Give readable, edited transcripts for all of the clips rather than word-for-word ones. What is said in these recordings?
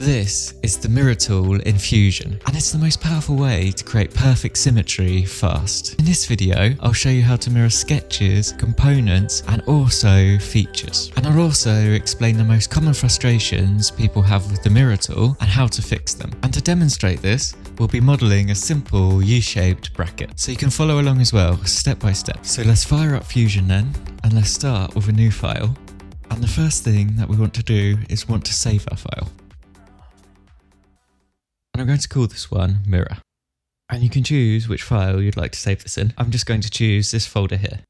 This is the mirror tool in Fusion, and it's the most powerful way to create perfect symmetry fast. In this video, I'll show you how to mirror sketches, components, and also features. And I'll also explain the most common frustrations people have with the mirror tool and how to fix them. And to demonstrate this, we'll be modelling a simple U-shaped bracket, so you can follow along as well, step by step. So let's fire up Fusion then, and let's start with a new file. And the first thing that we want to do is want to save our file. And I'm going to call this one mirror. And you can choose which file you'd like to save this in. I'm just going to choose this folder here.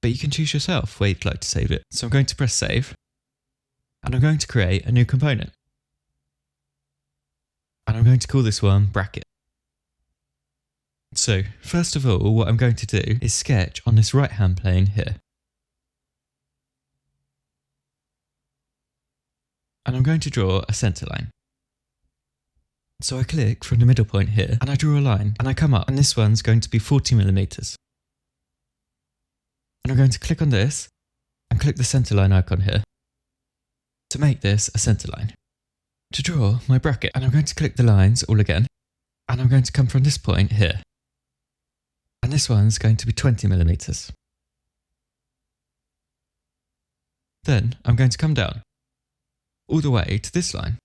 But you can choose yourself where you'd like to save it. So I'm going to press save. And I'm going to create a new component. And I'm going to call this one bracket. So first of all, what I'm going to do is sketch on this right hand plane here. And I'm going to draw a center line. So I click from the middle point here and I draw a line and I come up, and this one's going to be 40mm. And I'm going to click on this and click the center line icon here to make this a center line. To draw my bracket, and I'm going to click the lines all again, and I'm going to come from this point here. And this one's going to be 20mm. Then I'm going to come down all the way to this line.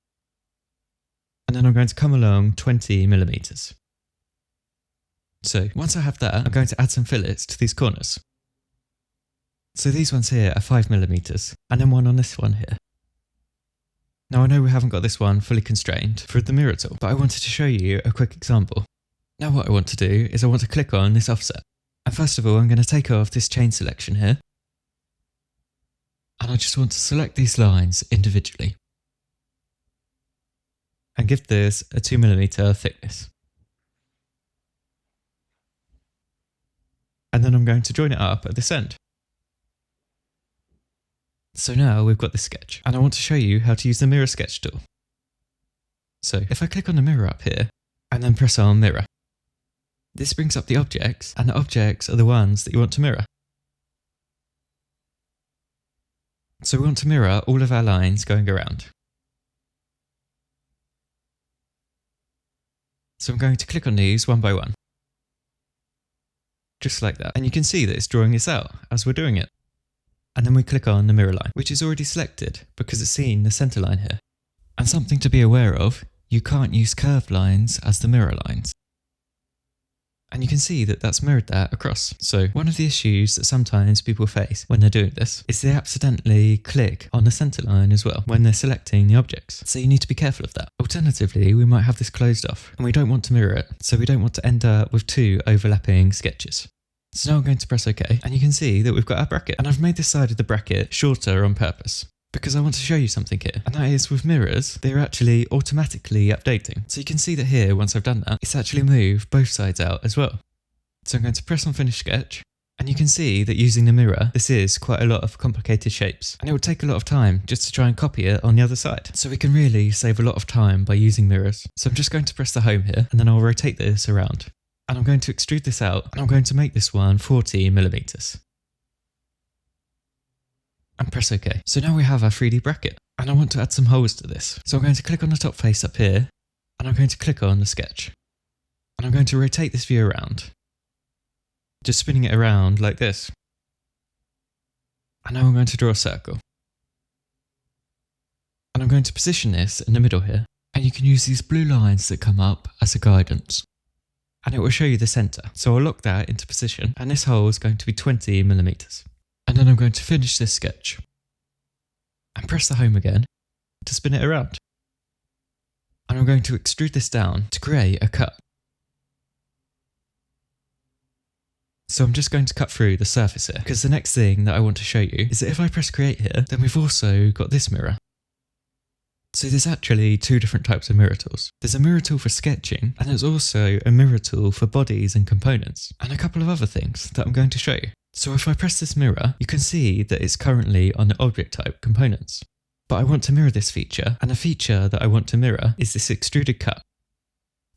And then I'm going to come along 20mm. So once I have that, I'm going to add some fillets to these corners. So these ones here are 5mm, and then one on this one here. Now I know we haven't got this one fully constrained for the mirror tool, but I wanted to show you a quick example. Now what I want to do is I want to click on this offset. And first of all, I'm going to take off this chain selection here. And I just want to select these lines individually. And give this a 2mm thickness. And then I'm going to join it up at this end. So now we've got this sketch, and I want to show you how to use the mirror sketch tool. So if I click on the mirror up here, and then press on mirror, this brings up the objects, and the objects are the ones that you want to mirror. So we want to mirror all of our lines going around. So I'm going to click on these one by one. Just like that. And you can see that it's drawing this out as we're doing it. And then we click on the mirror line, which is already selected because it's seen the center line here. And something to be aware of, you can't use curved lines as the mirror lines. And you can see that that's mirrored that across. So one of the issues that sometimes people face when they're doing this is they accidentally click on the center line as well when they're selecting the objects. So you need to be careful of that. Alternatively, we might have this closed off and we don't want to mirror it. So we don't want to end up with two overlapping sketches. So now I'm going to press OK, and you can see that we've got our bracket. And I've made this side of the bracket shorter on purpose, because I want to show you something here, and that is with mirrors, they're actually automatically updating. So you can see that here, once I've done that, it's actually moved both sides out as well. So I'm going to press on finish sketch, and you can see that using the mirror, this is quite a lot of complicated shapes, and it would take a lot of time just to try and copy it on the other side. So we can really save a lot of time by using mirrors. So I'm just going to press the home here, and then I'll rotate this around. And I'm going to extrude this out, and I'm going to make this one 40mm. And press OK. So now we have our 3D bracket, and I want to add some holes to this. So I'm going to click on the top face up here, and I'm going to click on the sketch. And I'm going to rotate this view around, just spinning it around like this. And now I'm going to draw a circle. And I'm going to position this in the middle here, and you can use these blue lines that come up as a guidance. And it will show you the center. So I'll lock that into position, and this hole is going to be 20mm. And then I'm going to finish this sketch and press the home again to spin it around. And I'm going to extrude this down to create a cut. So I'm just going to cut through the surface here, because the next thing that I want to show you is that if I press create here, then we've also got this mirror. So there's actually two different types of mirror tools. There's a mirror tool for sketching, and there's also a mirror tool for bodies and components, and a couple of other things that I'm going to show you. So if I press this mirror, you can see that it's currently on the object type components. But I want to mirror this feature, and the feature that I want to mirror is this extruded cut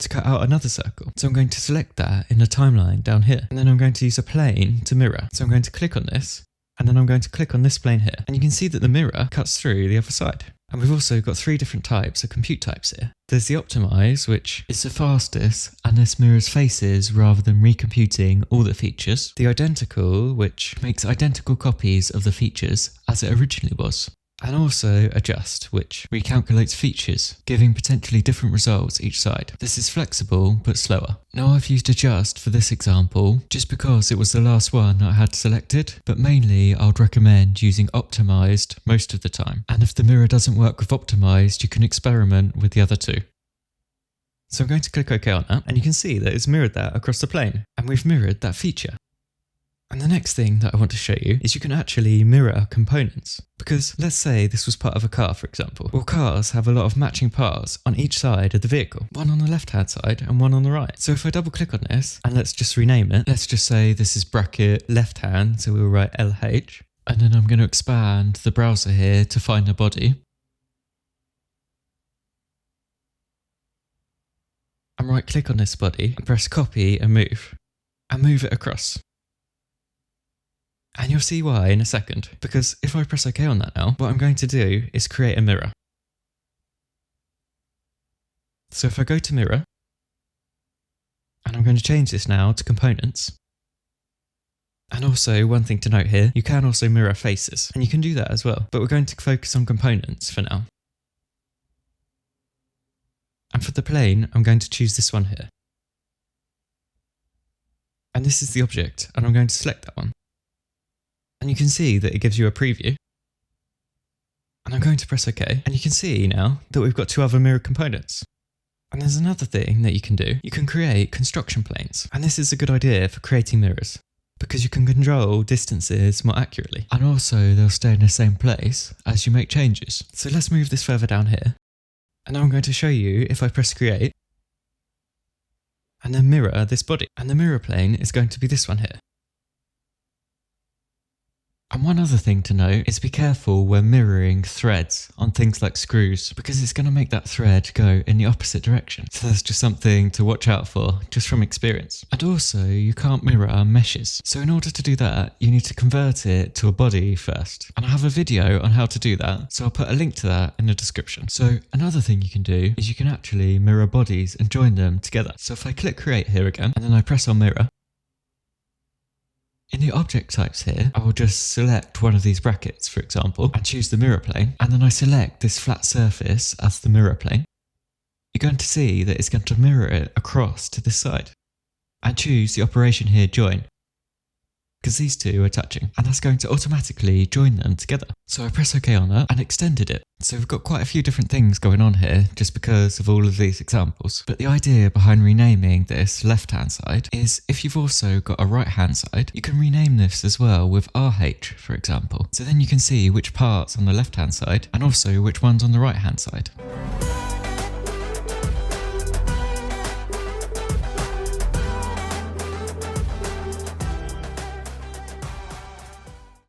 to cut out another circle. So I'm going to select that in the timeline down here, and then I'm going to use a plane to mirror. So I'm going to click on this, and then I'm going to click on this plane here, and you can see that the mirror cuts through the other side. And we've also got 3 different types of compute types here. There's the optimize, which is the fastest, and this mirrors faces rather than recomputing all the features. The identical, which makes identical copies of the features as it originally was. And also adjust, which recalculates features, giving potentially different results each side. This is flexible but slower. Now I've used adjust for this example just because it was the last one I had selected, but mainly I would recommend using optimized most of the time. And if the mirror doesn't work with optimized, you can experiment with the other 2. So I'm going to click OK on that, and you can see that it's mirrored that across the plane, and we've mirrored that feature. And the next thing that I want to show you is you can actually mirror components. Because let's say this was part of a car, for example. Well, cars have a lot of matching parts on each side of the vehicle. One on the left hand side and one on the right. So if I double click on this, and let's just rename it. Let's just say this is bracket left hand, so we'll write LH. And then I'm going to expand the browser here to find the body. And right click on this body and press copy and move it across. And you'll see why in a second, because if I press OK on that now, what I'm going to do is create a mirror. So if I go to mirror, and I'm going to change this now to components. And also one thing to note here, you can also mirror faces, and you can do that as well, but we're going to focus on components for now. And for the plane, I'm going to choose this one here. And this is the object, and I'm going to select that one. And you can see that it gives you a preview. And I'm going to press OK. And you can see now that we've got 2 other mirror components. And there's another thing that you can do. You can create construction planes. And this is a good idea for creating mirrors, because you can control distances more accurately. And also they'll stay in the same place as you make changes. So let's move this further down here. And now I'm going to show you if I press create. And then mirror this body. And the mirror plane is going to be this one here. And one other thing to note is be careful when mirroring threads on things like screws, because it's going to make that thread go in the opposite direction. So that's just something to watch out for, just from experience. And also, you can't mirror meshes. So in order to do that, you need to convert it to a body first. And I have a video on how to do that, so I'll put a link to that in the description. So another thing you can do is you can actually mirror bodies and join them together. So if I click create here again, and then I press on mirror, in the object types here, I will just select one of these brackets, for example, and choose the mirror plane. And then I select this flat surface as the mirror plane. You're going to see that it's going to mirror it across to this side. And choose the operation here, join, because these 2 are touching, and that's going to automatically join them together. So I press OK on that and extended it. So we've got quite a few different things going on here just because of all of these examples. But the idea behind renaming this left hand side is if you've also got a right hand side, you can rename this as well with RH, for example. So then you can see which parts on the left hand side and also which ones on the right hand side.